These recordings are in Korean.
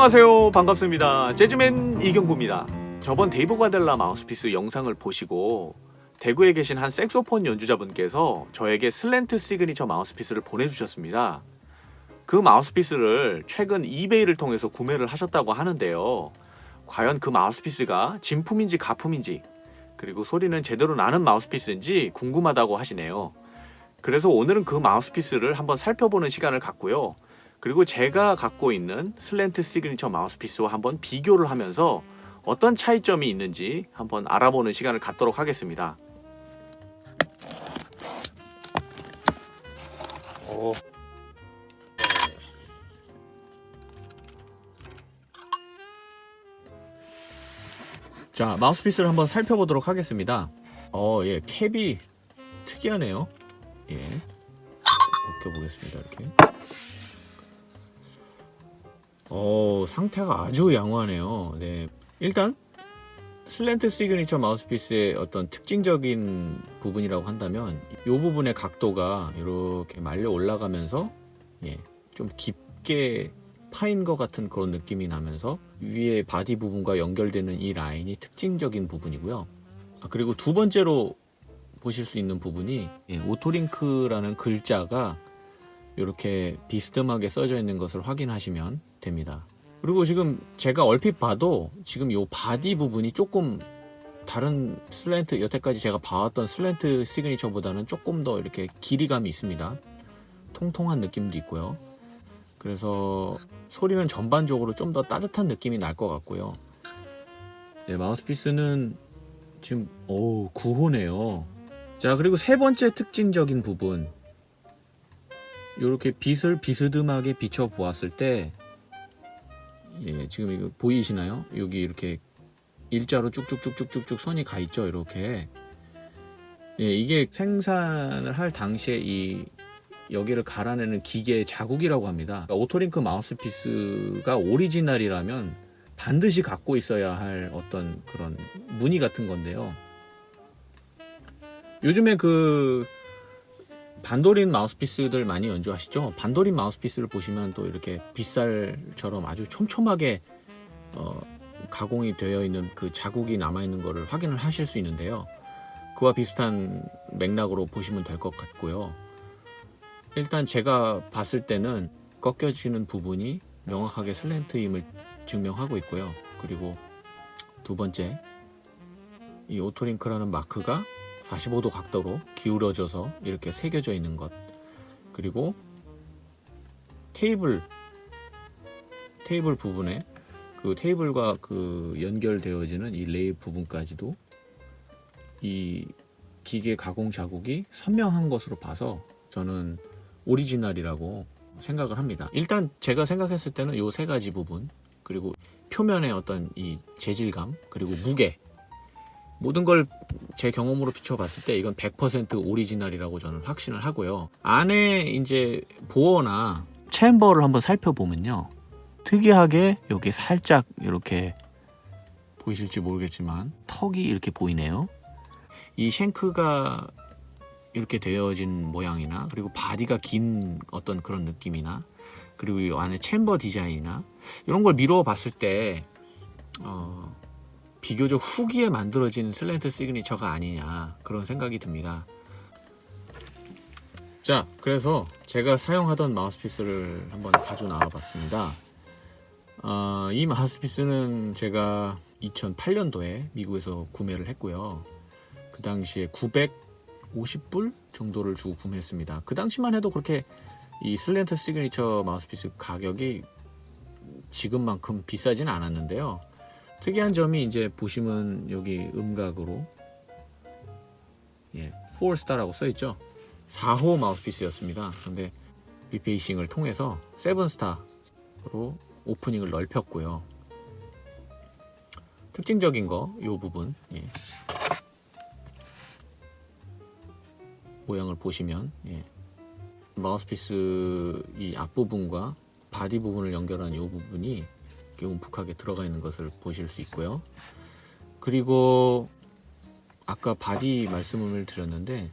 안녕하세요, 반갑습니다. 재즈맨 이경구입니다. 저번 데이브 과델라 마우스피스 영상을 보시고 대구에 계신 한 색소폰 연주자분께서 저에게 슬랜트 시그니처 마우스피스를 보내주셨습니다. 그 마우스피스를 최근 이베이를 통해서 구매를 하셨다고 하는데요. 과연 그 마우스피스가 진품인지 가품인지, 그리고 소리는 제대로 나는 마우스피스인지 궁금하다고 하시네요. 그래서 오늘은 그 마우스피스를 한번 살펴보는 시간을 갖고요. 그리고 제가 갖고 있는 슬랜트 시그니처 마우스피스와 한번 비교를 하면서 어떤 차이점이 있는지 한번 알아보는 시간을 갖도록 하겠습니다. 자, 마우스피스를 한번 살펴보도록 하겠습니다. 예, 캡이 특이하네요. 예, 벗겨보겠습니다. 이렇게. 상태가 아주 양호하네요. 네, 일단 슬랜트 시그니처 마우스피스의 어떤 특징적인 부분이라고 한다면 이 부분의 각도가 이렇게 말려 올라가면서 좀 깊게 파인 것 같은 그런 느낌이 나면서 위에 바디 부분과 연결되는 이 라인이 특징적인 부분이고요. 그리고 두 번째로 보실 수 있는 부분이 오토링크라는 글자가 이렇게 비스듬하게 써져 있는 것을 확인하시면 됩니다. 그리고 지금 제가 얼핏 봐도 지금 이 바디 부분이 조금 다른 슬랜트, 여태까지 제가 봐왔던 슬랜트 시그니처보다는 조금 더 이렇게 길이감이 있습니다. 통통한 느낌도 있고요. 그래서 소리는 전반적으로 좀 더 따뜻한 느낌이 날 것 같고요. 마우스피스는 지금 9호네요. 자, 그리고 세 번째 특징적인 부분, 이렇게 빛을 비스듬하게 비춰 보았을 때 지금 이거 보이시나요? 여기 이렇게 일자로 쭉쭉쭉쭉쭉 선이 가 있죠. 이렇게 이게 생산을 할 당시에 이 여기를 갈아내는 기계의 자국이라고 합니다. 그러니까 오토링크 마우스피스가 오리지널이라면 반드시 갖고 있어야 할 어떤 그런 무늬 같은 건데요. 요즘에 그 반도린 마우스피스들 많이 연주하시죠? 반도린 마우스피스를 보시면 또 이렇게 빗살처럼 아주 촘촘하게 가공이 되어 있는 그 자국이 남아있는 것을 확인을 하실 수 있는데요. 그와 비슷한 맥락으로 보시면 될 것 같고요. 일단 제가 봤을 때는 꺾여지는 부분이 명확하게 슬랜트임을 증명하고 있고요. 그리고 두 번째, 이 오토링크라는 마크가 45도 각도로 기울어져서 이렇게 새겨져 있는 것, 그리고 테이블 부분에 그 테이블과 그 연결되어지는 이 레일 부분까지도 이 기계 가공 자국이 선명한 것으로 봐서 저는 오리지널이라고 생각을 합니다. 일단 제가 생각했을 때는 이 세 가지 부분, 그리고 표면의 어떤 이 재질감, 그리고 무게, 모든 걸 제 경험으로 비춰봤을 때 이건 100% 오리지널이라고 저는 확신을 하고요. 안에 이제 보어나 챔버를 한번 살펴보면요, 특이하게 여기 살짝 이렇게 보이실지 모르겠지만 턱이 이렇게 보이네요. 이 쉔크가 이렇게 되어진 모양이나, 그리고 바디가 긴 어떤 그런 느낌이나, 그리고 이 안에 챔버 디자인이나 이런 걸 미루어 봤을 때 비교적 후기에 만들어진 슬랜트 시그니처가 아니냐, 그런 생각이 듭니다. 자, 그래서 제가 사용하던 마우스피스를 한번 가져 나와 봤습니다. 이 마우스피스는 제가 2008년도에 미국에서 구매를 했고요. 그 당시에 950불 정도를 주고 구매했습니다. 그 당시만 해도 그렇게 이 슬랜트 시그니처 마우스피스 가격이 지금만큼 비싸진 않았는데요. 특이한 점이 이제 보시면 여기 음각으로 4스타라고 써있죠. 4호 마우스피스였습니다. 근데 리페이싱을 통해서 7스타로 오프닝을 넓혔고요. 특징적인 거, 이 부분 모양을 보시면 마우스피스 이 앞부분과 바디 부분을 연결한 이 부분이 움푹하게 들어가 있는 것을 보실 수 있고요. 그리고 아까 바디 말씀을 드렸는데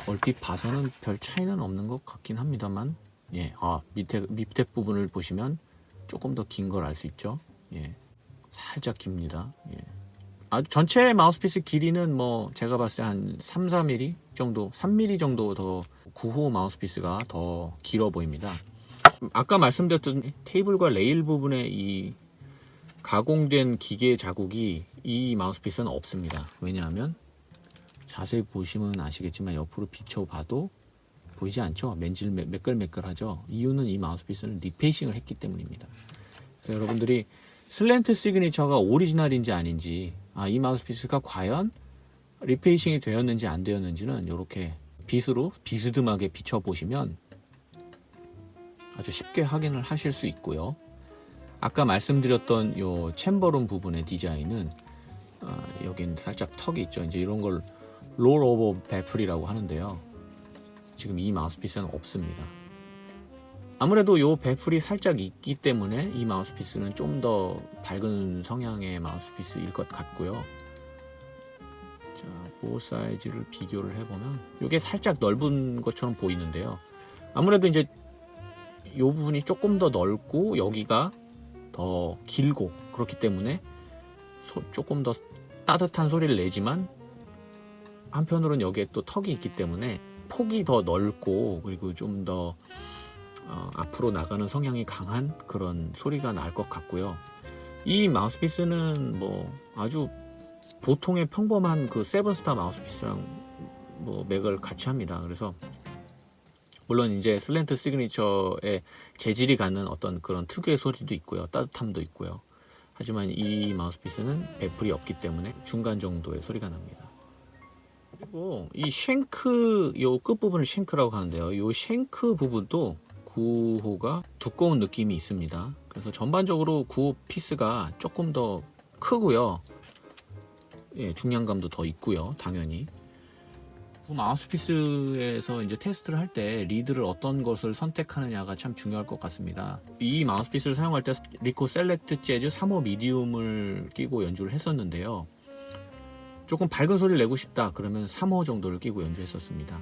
얼핏 봐서는 별 차이는 없는 것 같긴 합니다만 예, 밑에 부분을 보시면 조금 더 긴 걸 알 수 있죠. 예, 살짝 깁니다. 예. 전체 마우스피스 길이는 뭐 제가 봤을 때 한 3, 4mm 정도, 3mm 정도 더 9호 마우스피스가 더 길어 보입니다. 아까 말씀드렸던 테이블과 레일 부분에 이 가공된 기계 자국이 이 마우스피스는 없습니다. 왜냐하면 자세히 보시면 아시겠지만 옆으로 비춰봐도 보이지 않죠? 매끌매끌하죠? 이유는 이 마우스피스는 리페이싱을 했기 때문입니다. 그래서 여러분들이 슬랜트 시그니처가 오리지널인지 아닌지, 이 마우스피스가 과연 리페이싱이 되었는지 안 되었는지는 이렇게 빗으로 비스듬하게 비춰보시면 아주 쉽게 확인을 하실 수 있고요. 아까 말씀드렸던 요 챔버룸 부분의 디자인은 여긴 살짝 턱이 있죠. 이제 이런 걸 롤오버 베플이라고 하는데요. 지금 이 마우스피스는 없습니다. 아무래도 요 베플이 살짝 있기 때문에 이 마우스피스는 좀 더 밝은 성향의 마우스피스일 것 같고요. 자, 보 사이즈를 비교를 해보면 이게 살짝 넓은 것처럼 보이는데요. 아무래도 이제 이 부분이 조금 더 넓고 여기가 더 길고 그렇기 때문에 조금 더 따뜻한 소리를 내지만 한편으로는 여기에 또 턱이 있기 때문에 폭이 더 넓고 그리고 좀 더 앞으로 나가는 성향이 강한 그런 소리가 날 것 같고요. 이 마우스피스는 뭐 아주 보통의 평범한 그 세븐스타 마우스피스랑 뭐 맥을 같이 합니다. 그래서 물론 이제 슬랜트 시그니처의 재질이 갖는 어떤 그런 특유의 소리도 있고요. 따뜻함도 있고요. 하지만 이 마우스피스는 베풀이 없기 때문에 중간 정도의 소리가 납니다. 그리고 이 쉔크, 요 끝부분을 쉔크라고 하는데요. 요 쉔크 부분도 9호가 두꺼운 느낌이 있습니다. 그래서 전반적으로 9호 피스가 조금 더 크고요. 예, 중량감도 더 있고요. 당연히. 마우스피스에서 이제 테스트를 할 때 리드를 어떤 것을 선택하느냐가 참 중요할 것 같습니다. 이 마우스피스를 사용할 때 리코 셀렉트 재즈 3호 미디움을 끼고 연주를 했었는데요. 조금 밝은 소리를 내고 싶다 그러면 3호 정도를 끼고 연주했었습니다.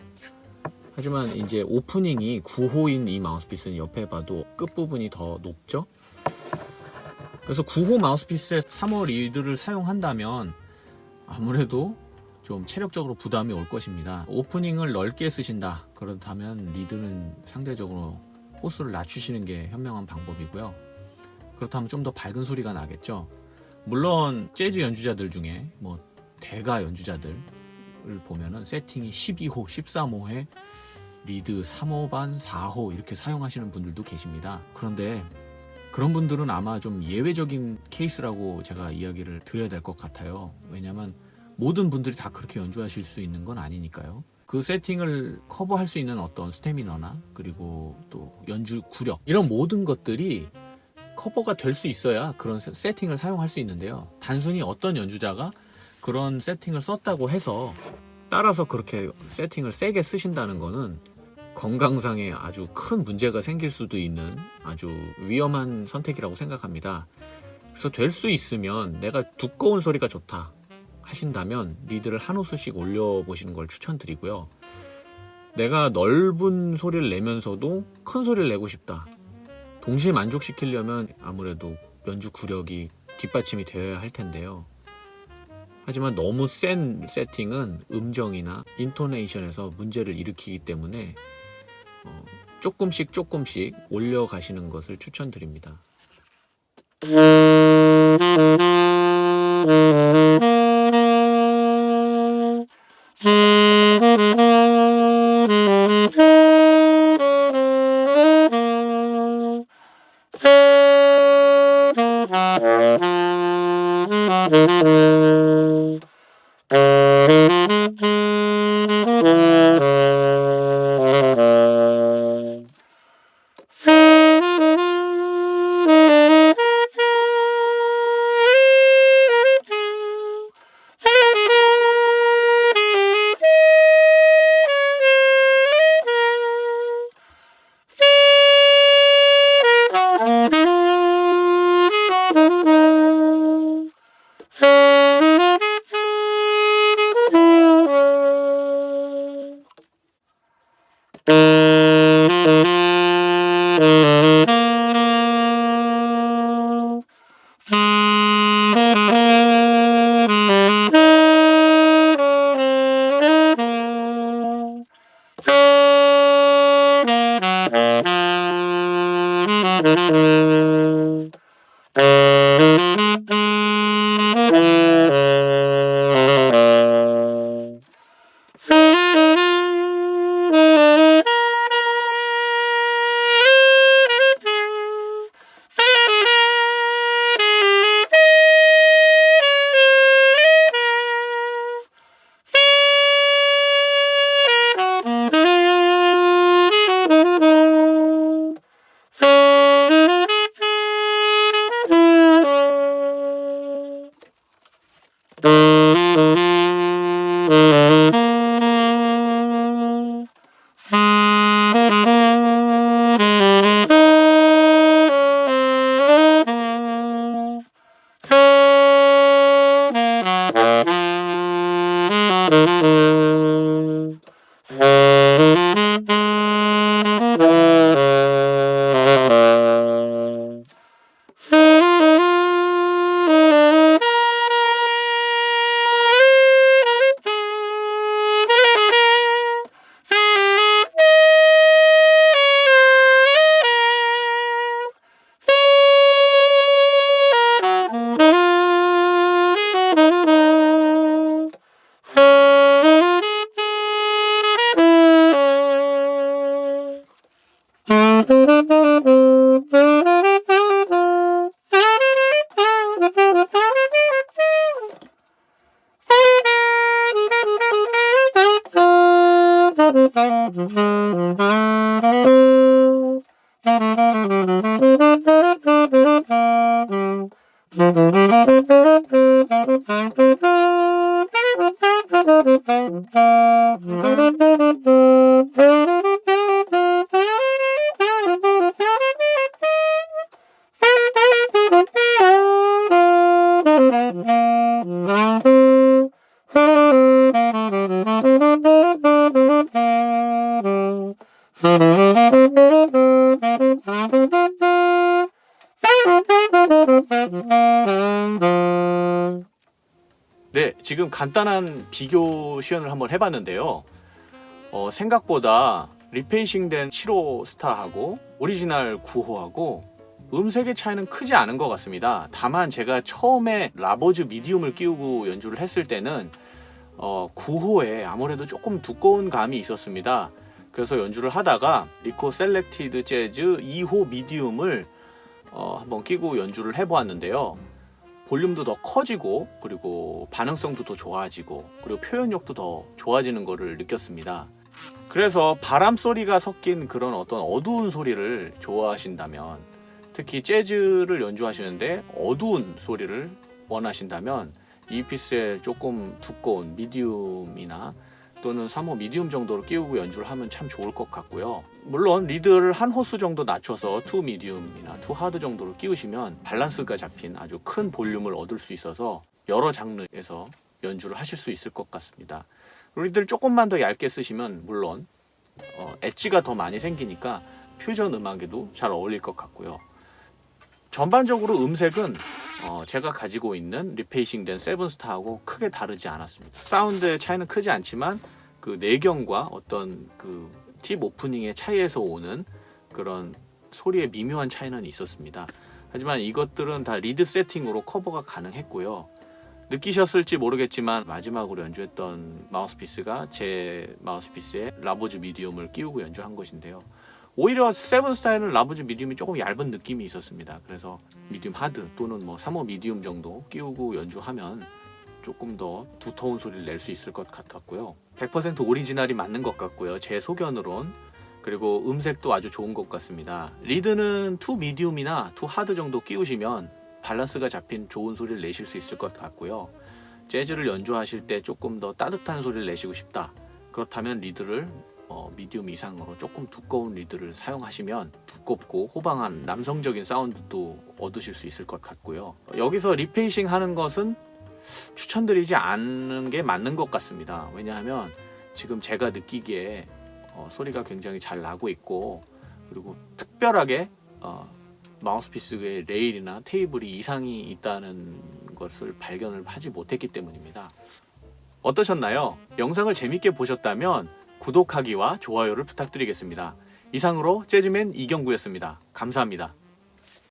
하지만 이제 오프닝이 9호인 이 마우스피스는 옆에 봐도 끝부분이 더 높죠. 그래서 9호 마우스피스에 3호 리드를 사용한다면 아무래도 좀 체력적으로 부담이 올 것입니다. 오프닝을 넓게 쓰신다 그렇다면 리드는 상대적으로 호수를 낮추시는 게 현명한 방법이고요. 그렇다면 좀 더 밝은 소리가 나겠죠. 물론 재즈 연주자들 중에 뭐 대가 연주자들을 보면은 세팅이 12호, 13호에 리드 3호 반, 4호 이렇게 사용하시는 분들도 계십니다. 그런데 그런 분들은 아마 좀 예외적인 케이스라고 제가 이야기를 드려야 될 것 같아요. 왜냐하면 모든 분들이 다 그렇게 연주하실 수 있는 건 아니니까요. 그 세팅을 커버할 수 있는 어떤 스태미너나 그리고 또 연주 구력 이런 모든 것들이 커버가 될 수 있어야 그런 세팅을 사용할 수 있는데요. 단순히 어떤 연주자가 그런 세팅을 썼다고 해서 따라서 그렇게 세팅을 세게 쓰신다는 거는 건강상에 아주 큰 문제가 생길 수도 있는 아주 위험한 선택이라고 생각합니다. 그래서 될 수 있으면 내가 두꺼운 소리가 좋다 하신다면 리드를 한 호수씩 올려보시는 걸 추천드리고요. 내가 넓은 소리를 내면서도 큰 소리를 내고 싶다. 동시에 만족시키려면 아무래도 연주 구력이 뒷받침이 되어야 할 텐데요. 하지만 너무 센 세팅은 음정이나 인토네이션에서 문제를 일으키기 때문에 조금씩 올려가시는 것을 추천드립니다. 네, 지금 간단한 비교 시연을 한번 해봤는데요. 생각보다 리페이싱된 7호 스타하고 오리지널 9호하고 음색의 차이는 크지 않은 것 같습니다. 다만 제가 처음에 라보즈 미디움을 끼우고 연주를 했을 때는 9호에 아무래도 조금 두꺼운 감이 있었습니다. 그래서 연주를 하다가 리코 셀렉티드 재즈 2호 미디움을 한번 끼고 연주를 해보았는데요. 볼륨도 더 커지고 그리고 반응성도 더 좋아지고 그리고 표현력도 더 좋아지는 것을 느꼈습니다. 그래서 바람 소리가 섞인 그런 어떤 어두운 소리를 좋아하신다면, 특히 재즈를 연주하시는데 어두운 소리를 원하신다면 이 피스에 조금 두꺼운 미디움이나 또는 3호 미디움 정도로 끼우고 연주를 하면 참 좋을 것 같고요. 물론 리드를 한 호수 정도 낮춰서 2 미디움이나 2 하드 정도로 끼우시면 밸런스가 잡힌 아주 큰 볼륨을 얻을 수 있어서 여러 장르에서 연주를 하실 수 있을 것 같습니다. 리드를 조금만 더 얇게 쓰시면 물론 엣지가 더 많이 생기니까 퓨전 음악에도 잘 어울릴 것 같고요. 전반적으로 음색은 제가 가지고 있는 리페이싱된 세븐스타하고 크게 다르지 않았습니다. 사운드의 차이는 크지 않지만 그 내경과 어떤 그 팁 오프닝의 차이에서 오는 그런 소리의 미묘한 차이는 있었습니다. 하지만 이것들은 다 리드 세팅으로 커버가 가능했고요. 느끼셨을지 모르겠지만 마지막으로 연주했던 마우스피스가 제 마우스피스에 라보즈 미디움을 끼우고 연주한 것인데요. 오히려 세븐스타에는 라보즈 미디움이 조금 얇은 느낌이 있었습니다. 그래서 미디움 하드 또는 3호 미디움 정도 끼우고 연주하면 조금 더 두터운 소리를 낼 수 있을 것 같았고요. 100% 오리지널이 맞는 것 같고요. 제 소견으론. 그리고 음색도 아주 좋은 것 같습니다. 리드는 2 미디움이나 2 하드 정도 끼우시면 밸런스가 잡힌 좋은 소리를 내실 수 있을 것 같고요. 재즈를 연주하실 때 조금 더 따뜻한 소리를 내시고 싶다. 그렇다면 리드를 미디움 이상으로 조금 두꺼운 리드를 사용하시면 두껍고 호방한 남성적인 사운드도 얻으실 수 있을 것 같고요. 여기서 리페이싱 하는 것은 추천드리지 않는 게 맞는 것 같습니다. 왜냐하면 지금 제가 느끼기에 소리가 굉장히 잘 나고 있고, 그리고 특별하게 마우스피스의 레일이나 테이블이 이상이 있다는 것을 발견을 하지 못했기 때문입니다. 어떠셨나요? 영상을 재밌게 보셨다면 구독하기와 좋아요를 부탁드리겠습니다. 이상으로 재즈맨 이경구였습니다. 감사합니다.